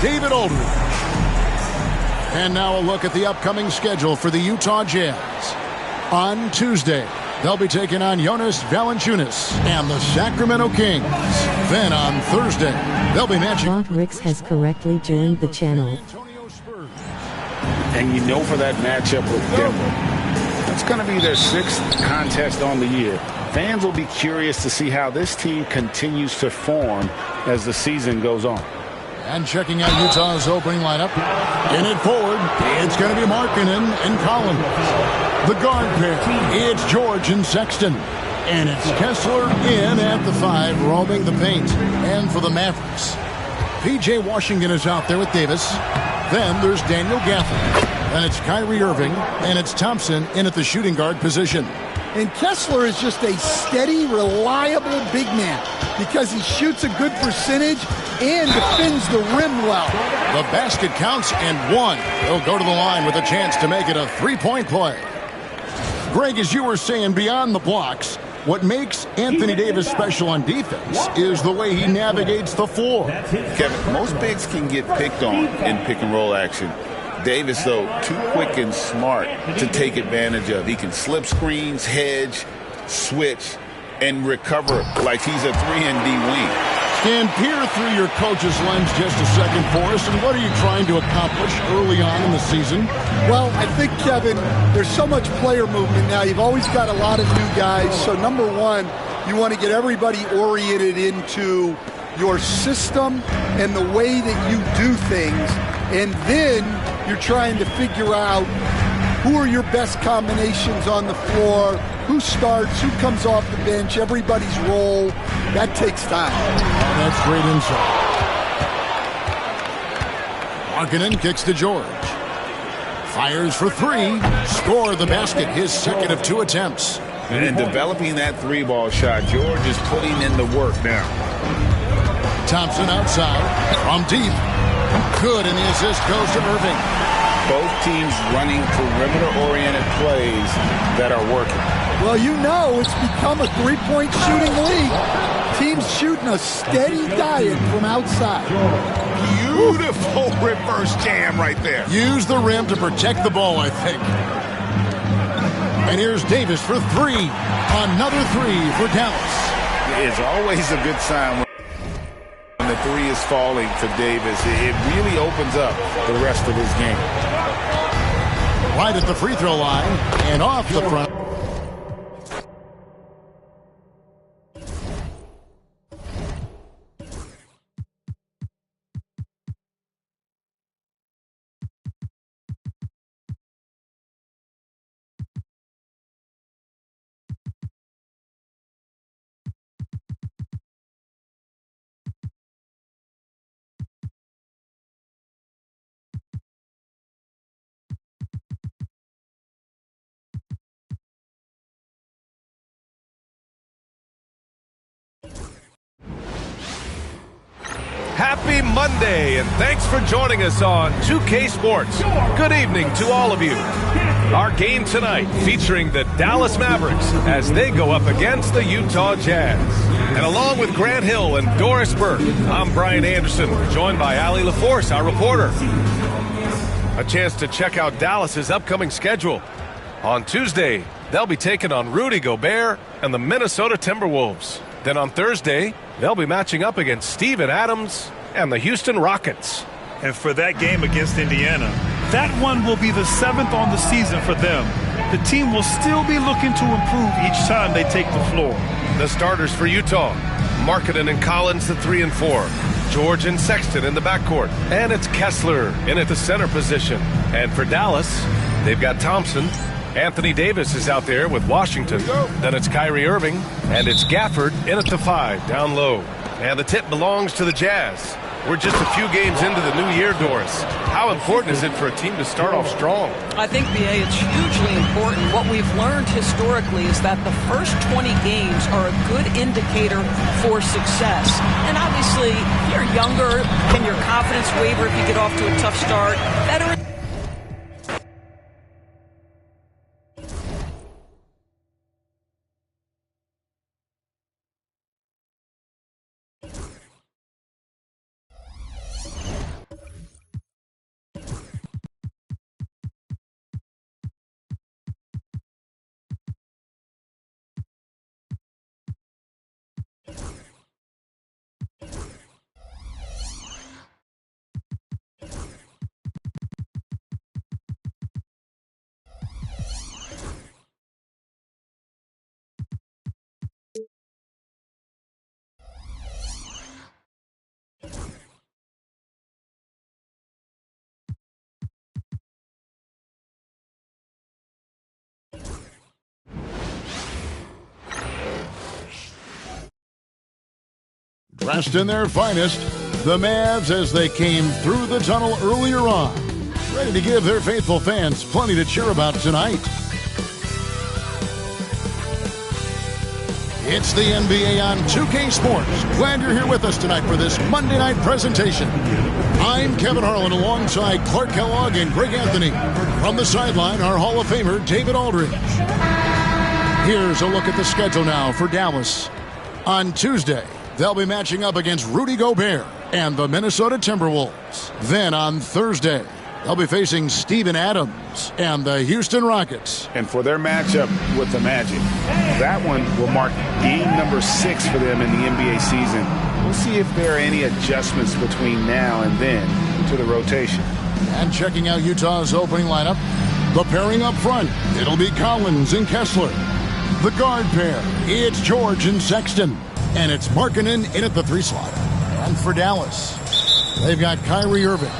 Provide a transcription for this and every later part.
David Aldridge. And now a look at the upcoming schedule for the Utah Jazz. On Tuesday, they'll be taking on Jonas Valanciunas and the Sacramento Kings. Then on Thursday, they'll be matching... Bob Ricks has correctly joined the channel. And you know, for that matchup with Denver, that's going to be their 6th contest on the year. Fans will be curious to see how this team continues to form as the season goes on. And checking out Utah's opening lineup. In it forward, it's going to be Markkanen and Collins. The guard pair, it's George and Sexton. And it's Kessler in at the 5, roaming the paint. And for the Mavericks, P.J. Washington is out there with Davis. Then there's Daniel Gafford. Then it's Kyrie Irving. And it's Thompson in at the shooting guard position. And Kessler is just a steady, reliable big man because he shoots a good percentage and defends the rim well. The basket counts and 1. He'll go to the line with a chance to make it a 3-point play. Greg, as you were saying, beyond the blocks, what makes Anthony Davis special on defense is the way he navigates the floor. Kevin, most bigs can get picked on in pick-and-roll action. Davis, though, too quick and smart to take advantage of. He can slip screens, hedge, switch, and recover like he's a 3-and-D wing. Stan, peer through your coach's lens just a second for us, and what are you trying to accomplish early on in the season? Well, I think, Kevin, there's so much player movement now. You've always got a lot of new guys. So, number one, you want to get everybody oriented into your system and the way that you do things. And then you're trying to figure out who are your best combinations on the floor, who starts, who comes off the bench, everybody's role. That takes time. That's great insight. Markkanen kicks to George. Fires for 3. Score the basket, his second of 2 attempts. And developing that 3-ball shot, George is putting in the work now. Thompson outside from deep. Good, and the assist goes to Irving. Both teams running perimeter-oriented plays that are working. Well, you know it's become a 3-point shooting league. Teams shooting a steady diet from outside. Beautiful reverse jam right there. Use the rim to protect the ball, I think. And here's Davis for 3. Another 3 for Dallas. It's always a good sign when the 3 is falling for Davis. It really opens up the rest of his game. Right at the free throw line and off the front. Happy Monday, and thanks for joining us on 2K Sports. Good evening to all of you. Our game tonight featuring the Dallas Mavericks as they go up against the Utah Jazz. And along with Grant Hill and Doris Burke, I'm Brian Anderson, joined by Allie LaForce, our reporter. A chance to check out Dallas's upcoming schedule. On Tuesday, they'll be taking on Rudy Gobert and the Minnesota Timberwolves. Then on Thursday, they'll be matching up against Steven Adams and the Houston Rockets. And for that game against Indiana, that one will be the 7th on the season for them. The team will still be looking to improve each time they take the floor. The starters for Utah, Markkanen and Collins, the 3 and 4. George and Sexton in the backcourt. And it's Kessler in at the center position. And for Dallas, they've got Thompson. Anthony Davis is out there with Washington. Then it's Kyrie Irving, and it's Gafford in at the 5, down low. And the tip belongs to the Jazz. We're just a few games into the new year, Doris. How important is it for a team to start off strong? I think, B.A., it's hugely important. What we've learned historically is that the first 20 games are a good indicator for success. And obviously, if you're younger, can your confidence waver if you get off to a tough start? Veterans. Dressed in their finest, the Mavs as they came through the tunnel earlier on, ready to give their faithful fans plenty to cheer about tonight. It's the NBA on 2K Sports. Glad you're here with us tonight for this Monday night presentation. I'm Kevin Harlan alongside Clark Kellogg and Greg Anthony. From the sideline, our Hall of Famer, David Aldridge. Here's a look at the schedule now for Dallas. On Tuesday, they'll be matching up against Rudy Gobert and the Minnesota Timberwolves. Then on Thursday, they'll be facing Steven Adams and the Houston Rockets. And for their matchup with the Magic, that one will mark game number 6 for them in the NBA season. We'll see if there are any adjustments between now and then to the rotation. And checking out Utah's opening lineup, the pairing up front, it'll be Collins and Kessler. The guard pair, it's George and Sexton. And it's Markkanen in at the 3 slot. And for Dallas, they've got Kyrie Irving.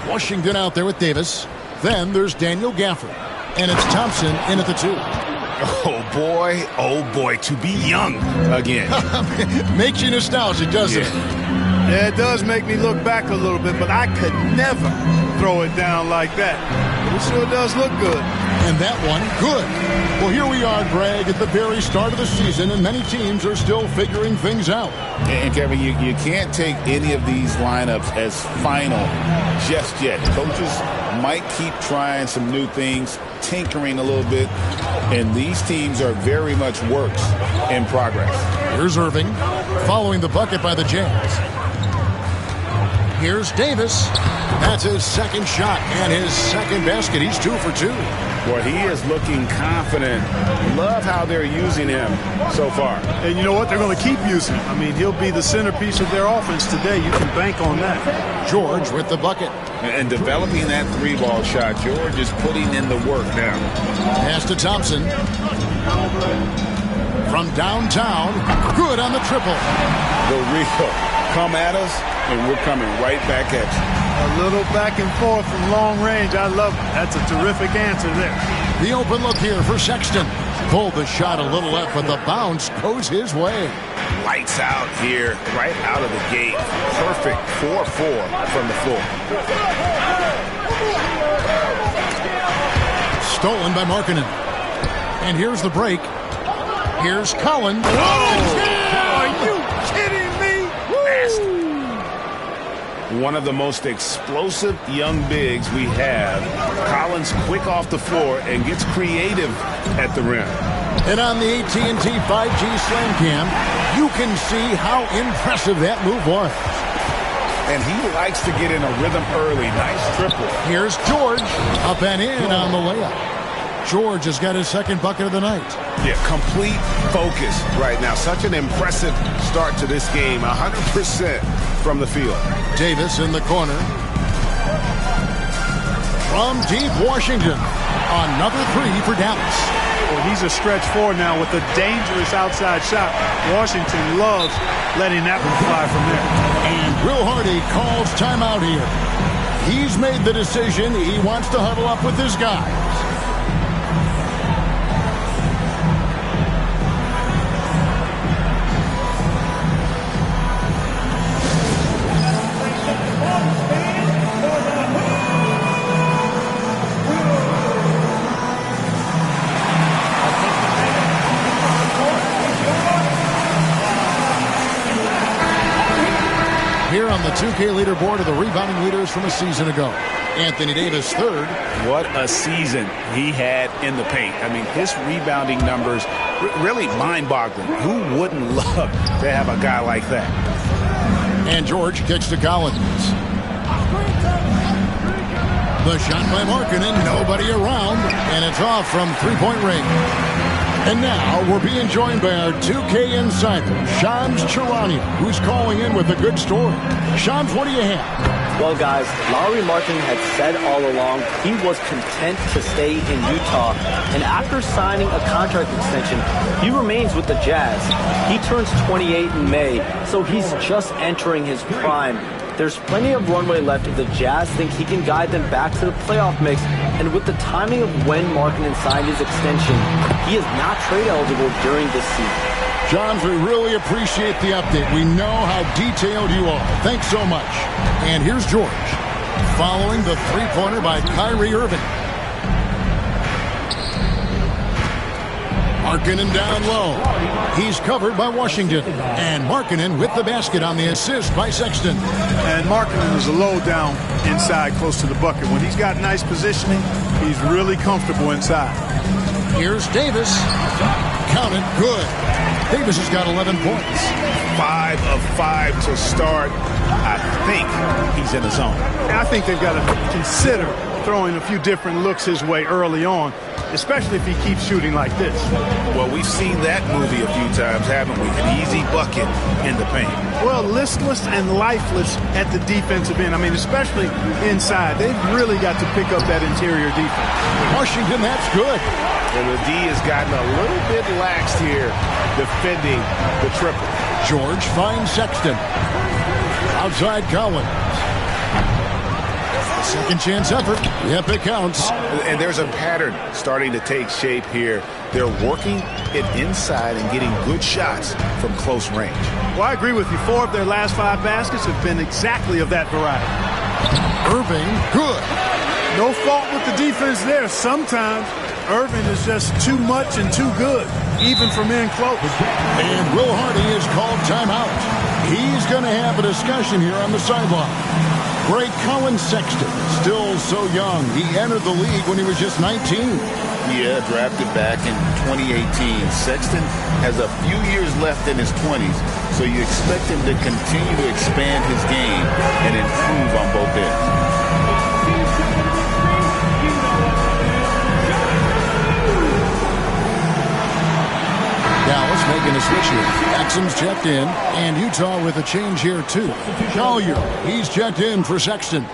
Washington out there with Davis. Then there's Daniel Gafford. And it's Thompson in at the 2. Oh boy, to be young again. Makes you nostalgic, doesn't it? Yeah, it does make me look back a little bit, but I could never throw it down like that. But it sure does look good. And that one, good. Well, here we are, Greg, at the very start of the season, and many teams are still figuring things out. And Kevin, you can't take any of these lineups as final just yet. Coaches might keep trying some new things, tinkering a little bit, and these teams are very much works in progress. Here's Irving, following the bucket by the Jazz. Here's Davis. That's his second shot and his second basket. He's 2 for 2. Well, he is looking confident. Love how they're using him so far. And you know what? They're going to keep using him. I mean, he'll be the centerpiece of their offense today. You can bank on that. George with the bucket. And developing that 3-ball shot, George is putting in the work now. Pass to Thompson. From downtown, good on the triple. The real come at us, and we're coming right back at you. A little back and forth from long range. I love it. That's a terrific answer there. The open look here for Sexton. Pulled the shot a little left, but the bounce goes his way. Lights out here, right out of the gate. Perfect 4-4 from the floor. Stolen by Markkanen. And here's the break. Here's Collins. Are you kidding me? One of the most explosive young bigs we have. Collins quick off the floor and gets creative at the rim. And on the AT&T 5G Slam Cam, you can see how impressive that move was. And he likes to get in a rhythm early. Nice triple. Here's George. Up and in on the layup. George has got his second bucket of the night. Yeah, complete focus right now. Such an impressive start to this game. 100% from the field. Davis in the corner. From deep Washington. Another 3 for Dallas. Well, he's a stretch 4 now with a dangerous outside shot. Washington loves letting that one fly from there. And Will Hardy calls timeout here. He's made the decision. He wants to huddle up with his guys. Here on the 2K leaderboard are the rebounding leaders from a season ago. Anthony Davis, 3rd. What a season he had in the paint. I mean, his rebounding numbers really mind-boggling. Who wouldn't love to have a guy like that? And George kicks to Collins. The shot by Markkanen, nobody around, and it's off from three-point range. And now we're being joined by our 2K insider, Shams Charania, who's calling in with a good story. Shams, what do you have? Well, guys, Lauri Markkanen had said all along he was content to stay in Utah. And after signing a contract extension, he remains with the Jazz. He turns 28 in May, so he's just entering his prime. There's plenty of runway left if the Jazz think he can guide them back to the playoff mix. And with the timing of when Markkanen signed his extension, he is not trade eligible during this season. Johns, we really appreciate the update. We know how detailed you are. Thanks so much. And here's George, following the three-pointer by Kyrie Irving. Markkanen down low. He's covered by Washington. And Markkanen with the basket on the assist by Sexton. And Markkanen is a low down inside close to the bucket. When he's got nice positioning, he's really comfortable inside. Here's Davis. Count it. Good. Davis has got 11 points. 5 of 5 to start. I think he's in the zone. I think they've got to consider throwing a few different looks his way early on, especially if he keeps shooting like this. Well, we've seen that movie a few times, haven't we? An easy bucket in the paint. Well, listless and lifeless at the defensive end. I mean, especially inside. They've really got to pick up that interior defense. Washington, that's good. And the D has gotten a little bit laxed here defending the triple. George finds Sexton. Outside Collins. Second chance effort. Yep, it counts. And there's a pattern starting to take shape here. They're working it inside and getting good shots from close range. Well, I agree with you. 4 of their last 5 baskets have been exactly of that variety. Irving, good. No fault with the defense there. Sometimes Irving is just too much and too good, even from in close. And Will Hardy is called timeout. He's going to have a discussion here on the sideline. Great Colin Sexton, still so young. He entered the league when he was just 19. Yeah, drafted back in 2018. Sexton has a few years left in his 20s, so you expect him to continue to expand his game and improve on both ends. Dallas making a switch here. Exum's checked in, and Utah with a change here too. Collier, he's checked in for Sexton.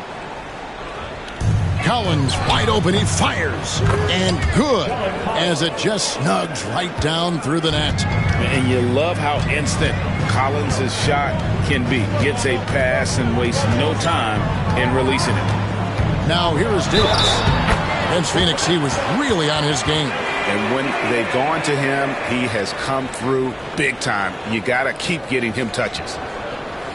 Collins wide open, he fires, and good, as it just snugs right down through the net. And you love how instant Collins' shot can be. Gets a pass and wastes no time in releasing it. Now here is Davis. Against Phoenix, he was really on his game. And when they've gone to him, he has come through big time. You got to keep getting him touches.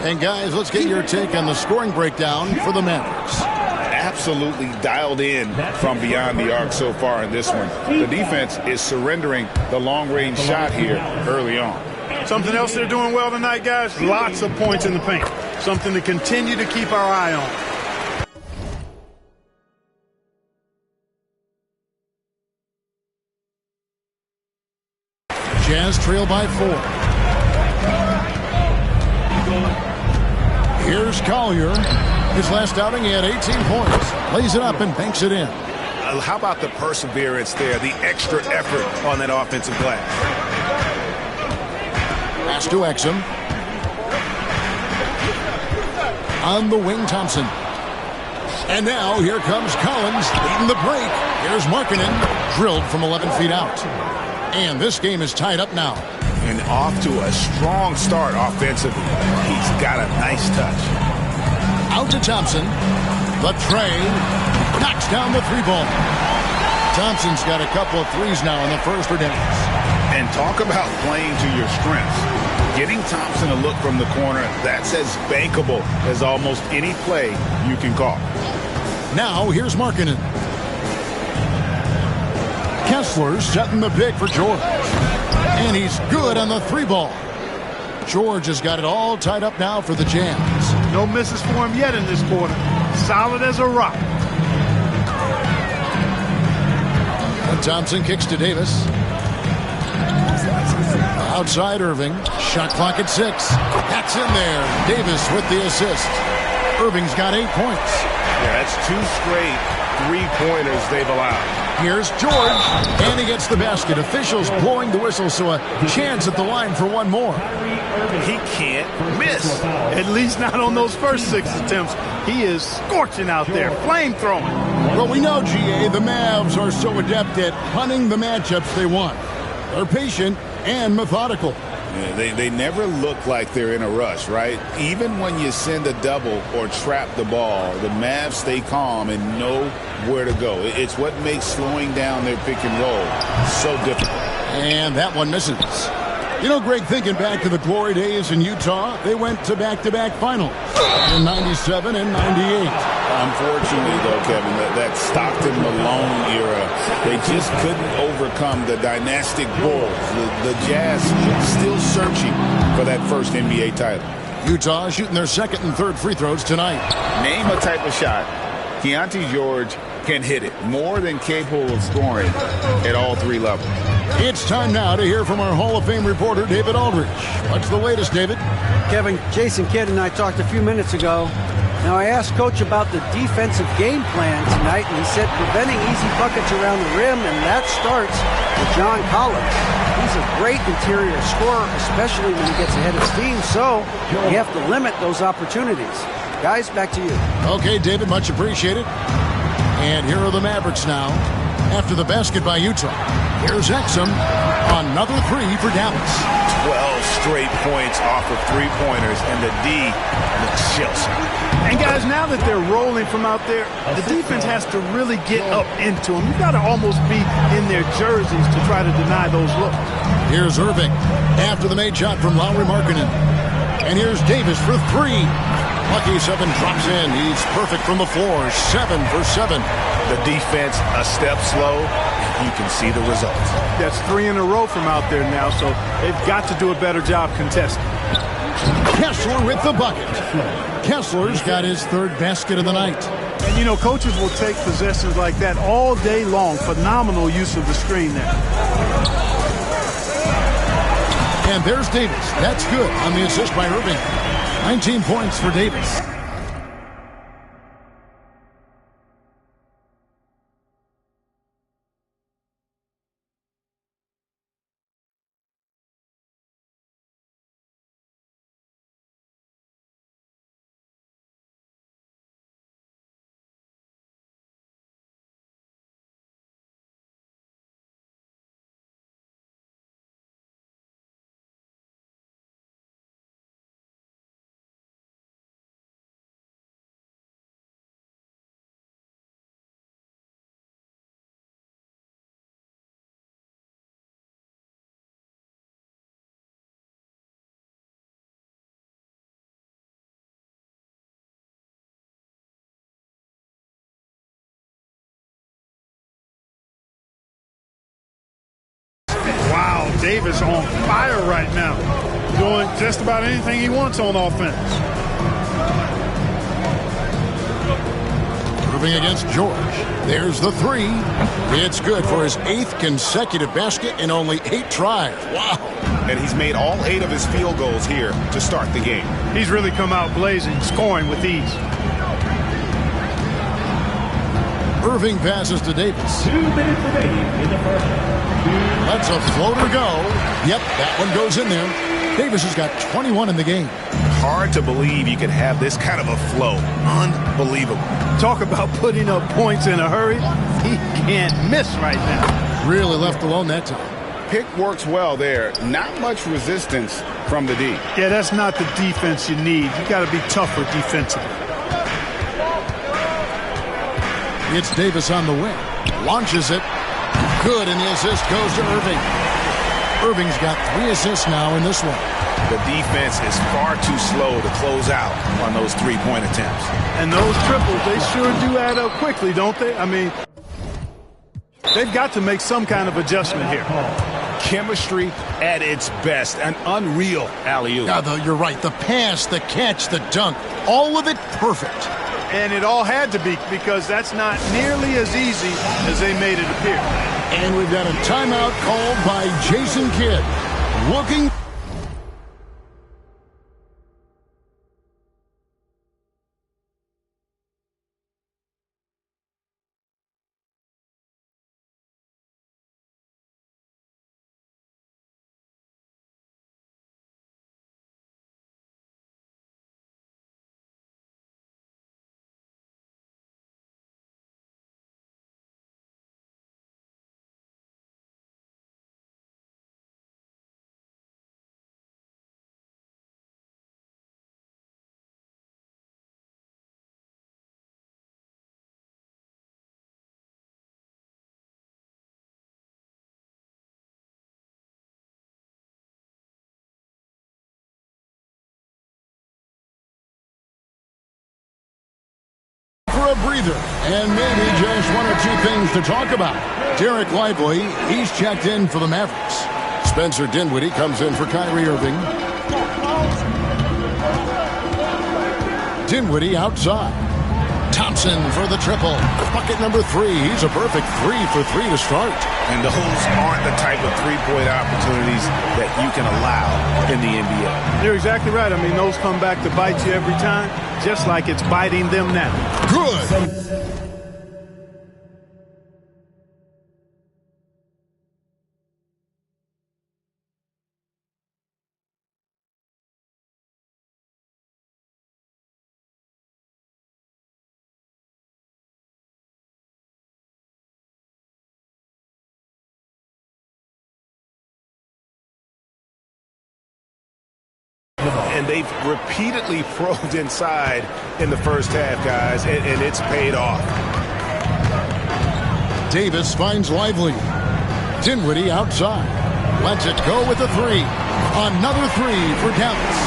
And guys, let's get your take on the scoring breakdown for the Mavericks. Absolutely dialed in from beyond the arc so far in this one. The defense is surrendering the long-range shot here early on. Something else they're doing well tonight, guys, lots of points in the paint. Something to continue to keep our eye on. Jazz trail by 4. Here's Collier. His last outing, he had 18 points. Lays it up and banks it in. How about the perseverance there, the extra effort on that offensive glass? Pass to Exum. On the wing, Thompson. And now here comes Collins leading the break. Here's Markkanen, drilled from 11 feet out. And this game is tied up now. And off to a strong start offensively. He's got a nice touch. Out to Thompson. The tray knocks down the 3-ball. Thompson's got a couple of threes now in the first for Dennis. And talk about playing to your strengths. Getting Thompson a look from the corner, that's as bankable as almost any play you can call. Now here's Markkanen. Kessler's setting the pick for George. And he's good on the 3-ball. George has got it all tied up now for the Jazz. No misses for him yet in this quarter. Solid as a rock. And Thompson kicks to Davis. Outside Irving. Shot clock at 6. That's in there. Davis with the assist. Irving's got 8 points. Yeah, that's 2 straight 3-pointers they've allowed. Here's George, and he gets the basket. Officials blowing the whistle, so a chance at the line for one more. He can't miss. At least not on those first 6 attempts. He is scorching out there, flame-throwing. Well, we know, GA, the Mavs are so adept at hunting the matchups they want. They're patient and methodical. Yeah, they never look like they're in a rush, right? Even when you send a double or trap the ball, the Mavs stay calm and know where to go. It's what makes slowing down their pick and roll so difficult. And that one misses. You know, Greg, thinking back to the glory days in Utah, they went to back-to-back finals in 97 and 98. Unfortunately, though, Kevin, that Stockton-Malone era, they just couldn't overcome the dynastic Bulls. The Jazz still searching for that first NBA title. Utah shooting their second and third free throws tonight. Name a type of shot Keontae George can hit it, more than capable of scoring at all three levels. It's time now to hear from our Hall of Fame reporter, David Aldridge. What's the latest, David? Kevin, Jason Kidd and I talked a few minutes ago. Now, I asked Coach about the defensive game plan tonight, and he said preventing easy buckets around the rim, and that starts with John Collins. He's a great interior scorer, especially when he gets ahead of steam, so you have to limit those opportunities. Guys, back to you. Okay, David, much appreciated. And here are the Mavericks now. After the basket by Utah, here's Exum. Another three for Dallas. 12 straight points off of three-pointers, and the D looks Chelsea. And guys, now that they're rolling from out there, the defense has to really get up into them. You've got to almost be in their jerseys to try to deny those looks. Here's Irving after the made shot from Lauri Markkanen. And here's Davis for three. Lucky 7 drops in. He's perfect from the floor. 7 for 7. The defense a step slow. You can see the results. That's 3 in a row from out there now, so they've got to do a better job contesting. Kessler with the bucket. Kessler's got his third basket of the night. And, you know, coaches will take possessions like that all day long. Phenomenal use of the screen there. And there's Davis. That's good on the assist by Irving. 19 points for Davis. Wow, Davis on fire right now. Doing just about anything he wants on offense. Irving against George. There's the three. It's good for his 8th consecutive basket in only 8 tries. Wow. And he's made all 8 of his field goals here to start the game. He's really come out blazing, scoring with ease. Irving passes to Davis. 2 minutes remaining in the first. Lets a floater go. Yep, that one goes in there. Davis has got 21 in the game. Hard to believe you could have this kind of a flow. Unbelievable. Talk about putting up points in a hurry. He can't miss right now. Really left alone that time. Pick works well there. Not much resistance from the D. Yeah, that's not the defense you need. You got to be tougher defensively. It's Davis on the wing. Launches it. Good, and the assist goes to Irving. Irving's got 3 assists now in this one. The defense is far too slow to close out on those three-point attempts. And those triples, they sure do add up quickly, don't they? I mean, they've got to make some kind of adjustment here. Chemistry at its best. An unreal alley-oop. Yeah, you're right. The pass, the catch, the dunk, all of it perfect. And it all had to be, because that's not nearly as easy as they made it appear. And we've got a timeout called by Jason Kidd. Looking a breather and maybe just one or two things to talk about. Derek Lively, he's checked in for the Mavericks. Spencer Dinwiddie comes in for Kyrie Irving. Dinwiddie outside. Thompson for the triple. Bucket number 3. He's a perfect 3 for 3 to start. And those aren't the type of three-point opportunities that you can allow in the NBA. You're exactly right. I mean, those come back to bite you every time, just like it's biting them now. Good. And they've repeatedly probed inside in the first half, guys, and it's paid off. Davis finds Lively. Dinwiddie outside. Lets it go with a 3. Another 3 for Dallas.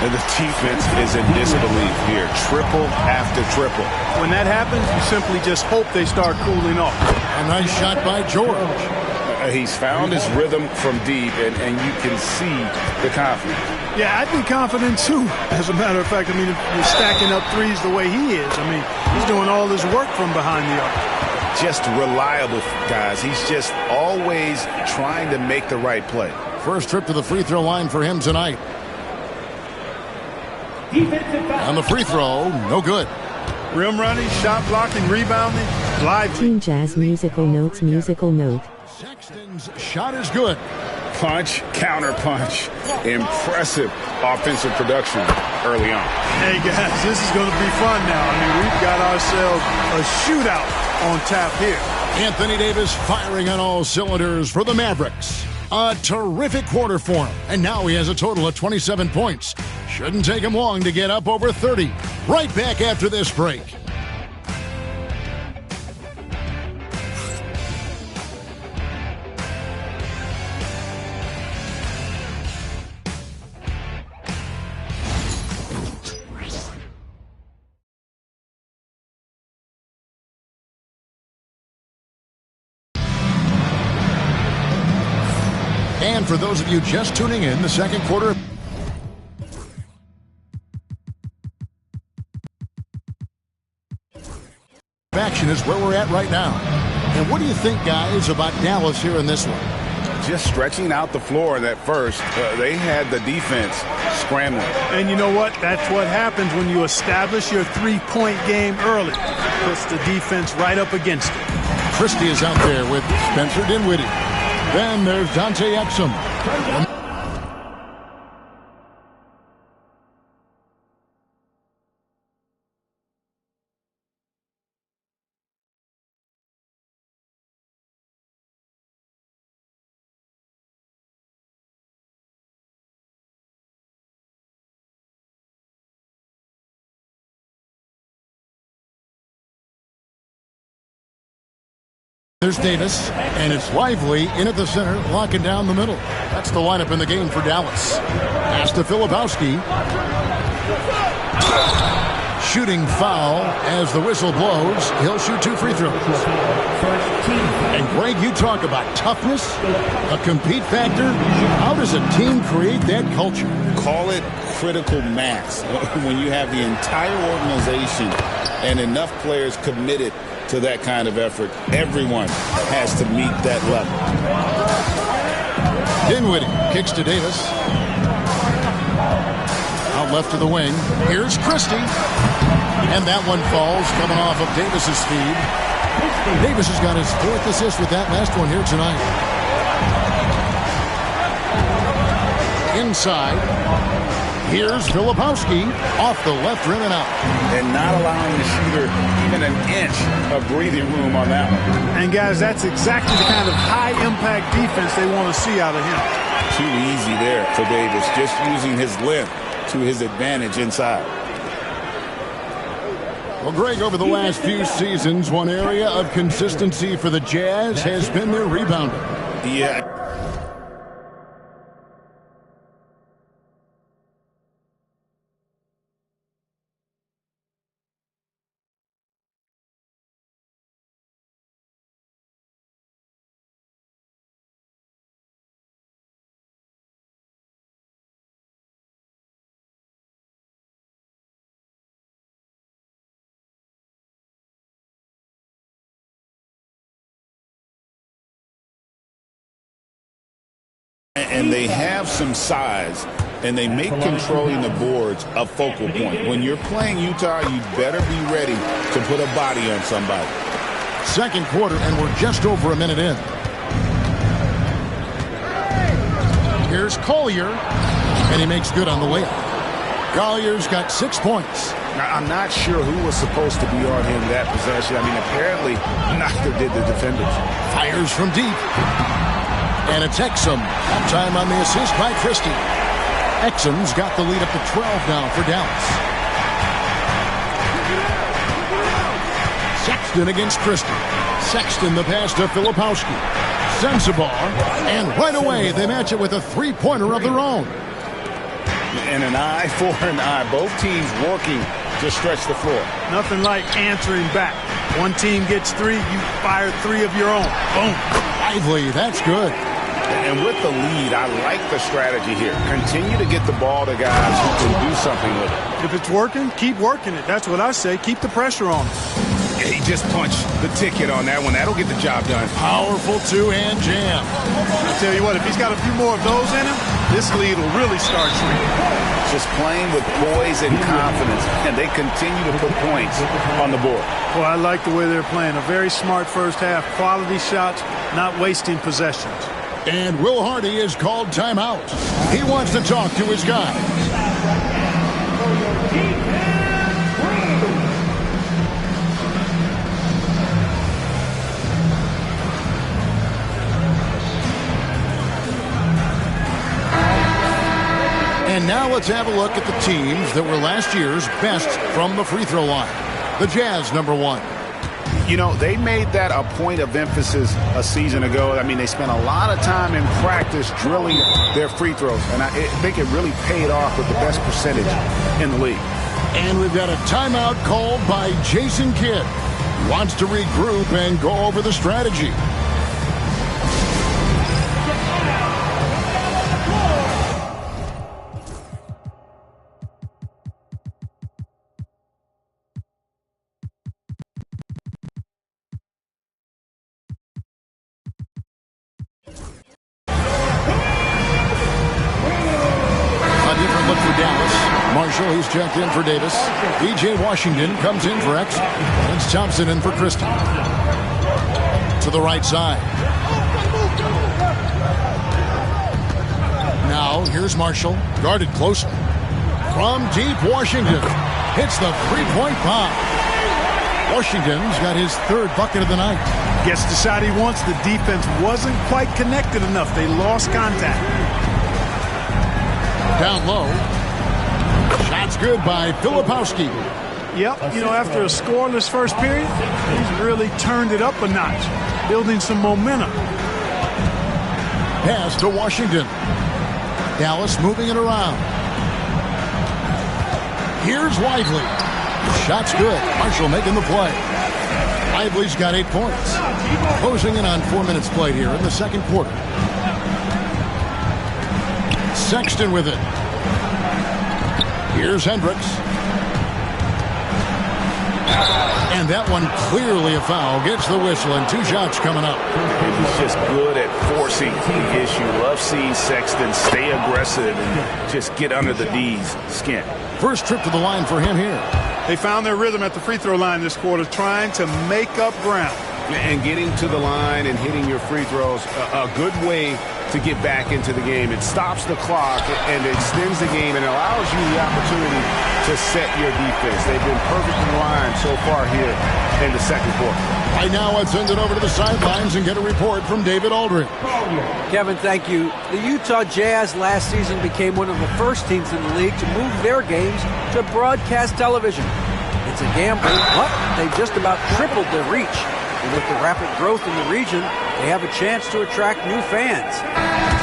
And the defense is in disbelief here. Triple after triple. When that happens, you simply just hope they start cooling off. A nice shot by George. He's found his rhythm from deep, and you can see the confidence. Yeah, I'd be confident, too. As a matter of fact, I mean, if you're stacking up threes the way he is, I mean, he's doing all his work from behind the arc. Just reliable, guys. He's just always trying to make the right play. First trip to the free throw line for him tonight. On the free throw, no good. Rim running, shot blocking, rebounding, lively. Team Jazz musical notes, musical note. Sexton's shot is good. Punch, counter punch. Impressive offensive production early on. Hey, guys, this is going to be fun now. I mean, we've got ourselves a shootout on tap here. Anthony Davis firing on all cylinders for the Mavericks. A terrific quarter for him. And now he has a total of 27 points. Shouldn't take him long to get up over 30. Right back after this break. And for those of you just tuning in, the second quarter. Action is where we're at right now. And what do you think, guys, about Dallas here in this one? Just stretching out the floor in that first. They had the defense scrambling. And you know what? That's what happens when you establish your three-point game early. Puts the defense right up against it. Christie is out there with Spencer Dinwiddie. Then there's Dante Exum. There's Davis, and it's Lively in at the center, locking down the middle. That's the lineup in the game for Dallas. Pass to Filipowski. Shooting foul as the whistle blows. He'll shoot 2 free throws. And Greg, you talk about toughness, a compete factor. How does a team create that culture? Call it critical mass. When you have the entire organization and enough players committed to that kind of effort, everyone has to meet that level. Dinwiddie kicks to Davis. Out left to the wing. Here's Christie. And that one falls, coming off of Davis's feed. Davis has got his 4th assist with that last one here tonight. Inside. Here's Filipowski off the left rim and out. And not allowing the shooter even an inch of breathing room on that one. And, guys, that's exactly the kind of high-impact defense they want to see out of him. Too easy there for Davis, just using his length to his advantage inside. Well, Greg, over the last few seasons, one area of consistency for the Jazz has been their rebounding. Yeah. And they have some size, and they make controlling the boards a focal point. When you're playing Utah, you better be ready to put a body on somebody. Second quarter, and we're just over a minute in. Here's Collier, and he makes good on the layup. Collier's got 6 points. Now, I'm not sure who was supposed to be on him that possession. I mean, apparently, neither did the defenders. Fires from deep. And it's Exum. Time on the assist by Christie. Exum's got the lead up to 12 now for Dallas. Sexton against Christie. Sexton the pass to Filipowski. Sends the ball, and right away they match it with a three-pointer of their own. And an eye for an eye. Both teams working to stretch the floor. Nothing like answering back. One team gets 3, you fire 3 of your own. Boom. Lively, that's good. And with the lead, I like the strategy here. Continue to get the ball to guys who can do something with it. If it's working, keep working it. That's what I say. Keep the pressure on. He just punched the ticket on that one. That'll get the job done. Powerful two-hand jam. I tell you what, if he's got a few more of those in him, this lead will really start shrinking. Just playing with poise and confidence, and they continue to put points on the board. Well, I like the way they're playing. A very smart first half. Quality shots, not wasting possessions. And Will Hardy is called timeout. He wants to talk to his guys. And now let's have a look at the teams that were last year's best from the free throw line. The Jazz, number 1. You know, they made that a point of emphasis a season ago. I mean, they spent a lot of time in practice drilling their free throws, and I think it really paid off with the best percentage in the league. And we've got a timeout called by Jason Kidd. He wants to regroup and go over the strategy. Marshall, he's checked in for Davis. E.J. Washington comes in for X. It's Thompson in for Christie. To the right side. Now, here's Marshall, guarded closely. From deep, Washington hits the three-point bomb. Washington's got his 3rd bucket of the night. Gets the shot he wants. The defense wasn't quite connected enough. They lost contact. Down low. Shot's good by Filipowski. Yep, you know, after a scoreless first period, he's really turned it up a notch, building some momentum. Pass to Washington. Dallas moving it around. Here's Lively. Shot's good. Marshall making the play. Lively's got 8 points. Closing in on 4 minutes played here in the second quarter. Sexton with it. Here's Hendricks. And that one clearly a foul. Gets the whistle, and 2 shots coming up. He's just good at forcing the issue. Love seeing Sexton stay aggressive and just get under the D's skin. First trip to the line for him here. They found their rhythm at the free throw line this quarter, trying to make up ground. And getting to the line and hitting your free throws, a good way to get back into the game. It stops the clock and extends the game and allows you the opportunity to set your defense. They've been perfect in the line so far here in the second quarter. Right now, let's send it over to the sidelines and get a report from David Aldridge. Kevin, thank you. The Utah Jazz last season became one of the first teams in the league to move their games to broadcast television. It's a gamble, but they've just about tripled their reach. And with the rapid growth in the region, they have a chance to attract new fans.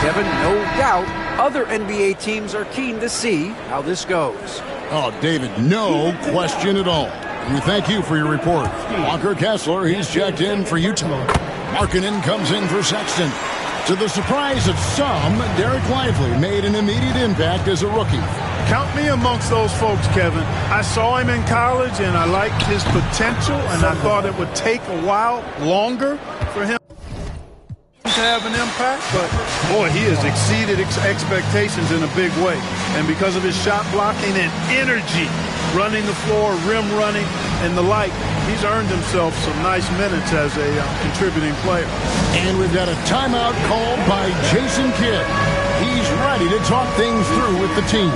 Kevin, no doubt, other NBA teams are keen to see how this goes. Oh, David, no question at all. We thank you for your report. Walker Kessler, he's checked in for Utah. Markkanen comes in for Sexton. To the surprise of some, Derek Lively made an immediate impact as a rookie. Count me amongst those folks, Kevin. I saw him in college, and I liked his potential, and I thought it would take a while longer for him. to have an impact, but boy, he has exceeded expectations in a big way. And because of his shot blocking and energy, running the floor, rim running, and the like, he's earned himself some nice minutes as a contributing player. And we've got a timeout called by Jason Kidd. He's ready to talk things through with the team.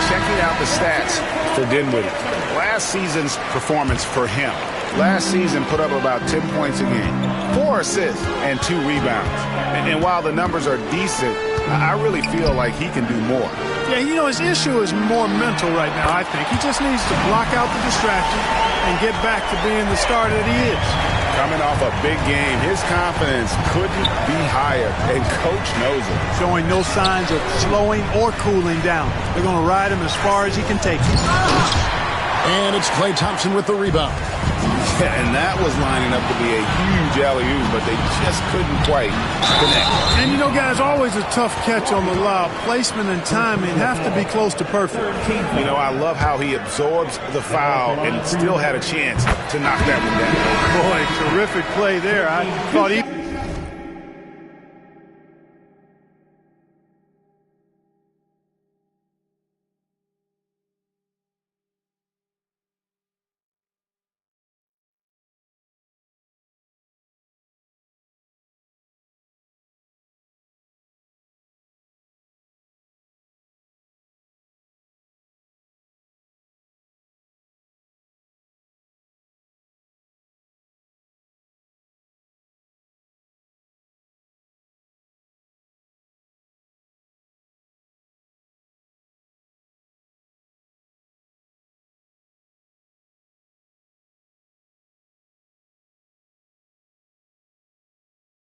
Checking out the stats for Dinwiddie. Last season's performance for him. Last season put up about 10 points a game, 4 assists, and 2 rebounds. And while the numbers are decent, I really feel like he can do more. Yeah, you know, his issue is more mental right now, I think. He just needs to block out the distraction and get back to being the star that he is. Coming off a big game, his confidence couldn't be higher, and Coach knows it. Showing no signs of slowing or cooling down. They're going to ride him as far as he can take it. And it's Klay Thompson with the rebound. Yeah, and that was lining up to be a huge alley-oop, but they just couldn't quite connect. And, you know, guys, always a tough catch on the lob. Placement and timing have to be close to perfect. You know, I love how he absorbs the foul and still had a chance to knock that one down. Boy, terrific play there. I thought he...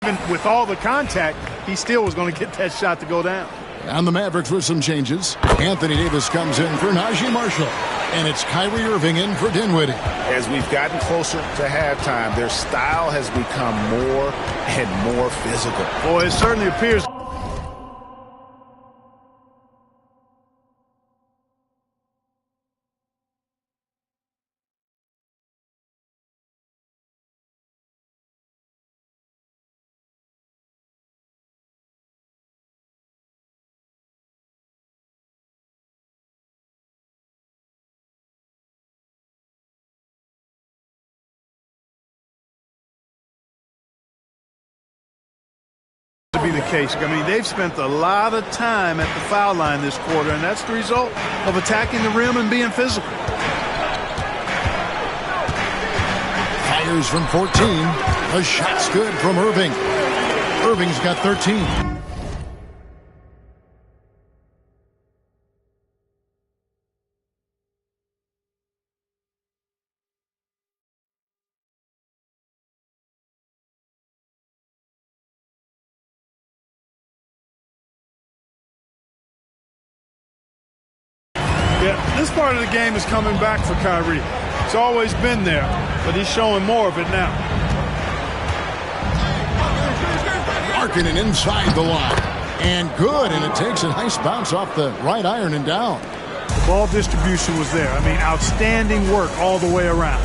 Even with all the contact, he still was going to get that shot to go down. And the Mavericks with some changes. Anthony Davis comes in for Najee Marshall. And it's Kyrie Irving in for Dinwiddie. As we've gotten closer to halftime, their style has become more and more physical. Boy, it certainly appears. To be the case. I mean, they've spent a lot of time at the foul line this quarter, and that's the result of attacking the rim and being physical. Fires from 14. A shot's good from Irving. Irving's got 13. Yeah, this part of the game is coming back for Kyrie. It's always been there, but he's showing more of it now. Markkanen inside the line. And good, and it takes a nice bounce off the right iron and down. The ball distribution was there. I mean, outstanding work all the way around.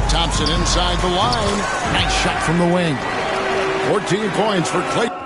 Thompson inside the line. Nice shot from the wing. 14 points for Klay.